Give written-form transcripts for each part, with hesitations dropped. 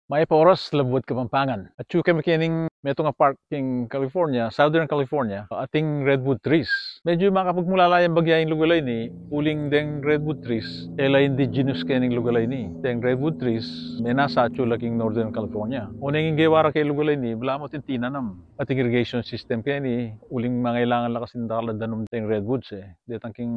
May oras labot Kapampangan. At yung kami meto nga park king California, Southern California, ating redwood trees. Medyo makapagmulala yung bagyaing lugalay ni, uling deng redwood trees, ela indigenous kening lugalay ni. Deng redwood trees, may nasa chulaking Northern California. Unang yung gewara kay lugalay ni, wala mo tintinanam. Ating irrigation system kaya ni, uling mangailangan lakas indakaladan ng deng redwoods eh. Detang king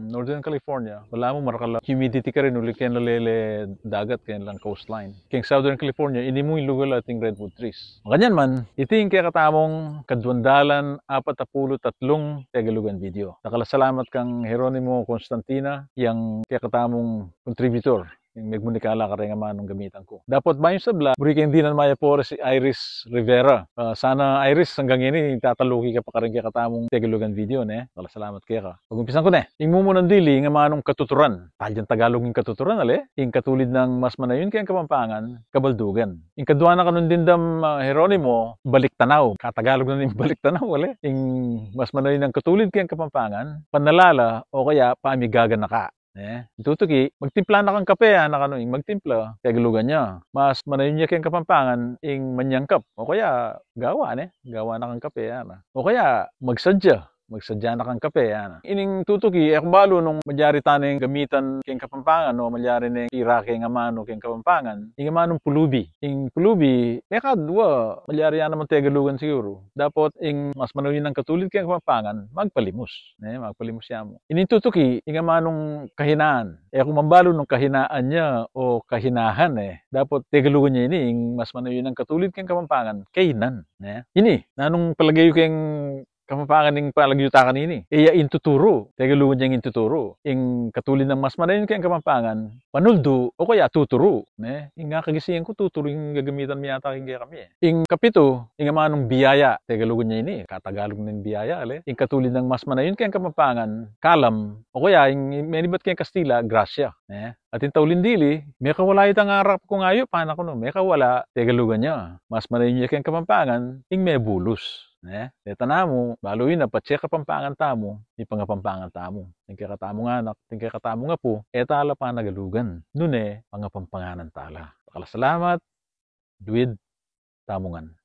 Northern California, wala mo marakala humidity ka rin, uling kaya nalele dagat kaya lang coastline. King Southern California, ini mo yung lugal ating redwood trees. Ganyan man, iting kaya katamong kadwandalan 43 Tagalugan video. Nakalasalamat kang Jeronimo Constantina, yang kaya katamong contributor. Yung nagmunikala ka rin nga manong gamitan ko. Dapat ba yung sabla, burikin din ang maya po si Iris Rivera. Sana Iris, hanggang ini, tataluki ka pa rin kaya katamong Tagalugan video, ne? Salamat kaya ka. Pag-umpisan ko ne, yung mumunang dili, nga manong katuturan. Talyan Tagalog yung katuturan, ale? Yung katulid ng mas manayon kayang Kapampangan, kabaldugan. Yung kadwa na kanun din dam Jeronimo, balik tanaw. Katagalog na yung balik tanaw, ale? Yung mas manayon ng katulid kayang Kapampangan, panalala, o kaya paamigagan na ka. Tutuki, magtimpla na kang kape, ing magtimpla, kagalugan niya. Mas manayon niya kayang Kapampangan, ing manyangkap. O kaya, gawa na kang kape, O kaya, magsadya na kang kape, Ining tutuki, balo nung madyari taneng gamitan kayang Kapampangan, o madyari neng kira kayang amano kayang Kapampangan, ing amanong pulubi. Ing pulubi, may kadwa, madyari yan naman Tagalugan siguro. Dapat, ing mas manayon ng katulid kayang Kapampangan, magpalimos. Magpalimos siya mo. Ining tutuki, ing amanong kahinaan. Kung mambalo nung kahinaan niya, o kahinahan, dapat Tagalugan niya ini, ing mas manayon ng katulid kayang Kapampangan, kainan. Ini, nanong palagay kayang Kapampangan ning palagyuta kanini. Iya intuturo. Tagalugan niyang intuturo. Ing katulid ng mas manayon kayang Kapampangan, panuldo o kaya tuturo. Ing nga kagisiyan ko tuturo yung gagamitan mo yata kaya kami. Ing kapito, ing amanong biyaya. Tagalugan niya ini. Katagalog ng biyaya. Ing katulid ng mas manayon kayang Kapampangan, kalam. O kaya, ing menibat kayang Kastila, grasya. At yung taulindili, may kawala itang harap ko ngayo, paano ko no? May kawala, Tagalugan niya. Mas manayon niya kayang Kapampangan, ing may bulos. Tana mo, baluin na, patsya Kapampangan tamo, ipangapampangan tamo. Tingkaya katamo nga anak, tingkaya katamo nga po, tala pa nagalugan. Nune, pangapampanganan tala. Salamat, duwid, tamungan.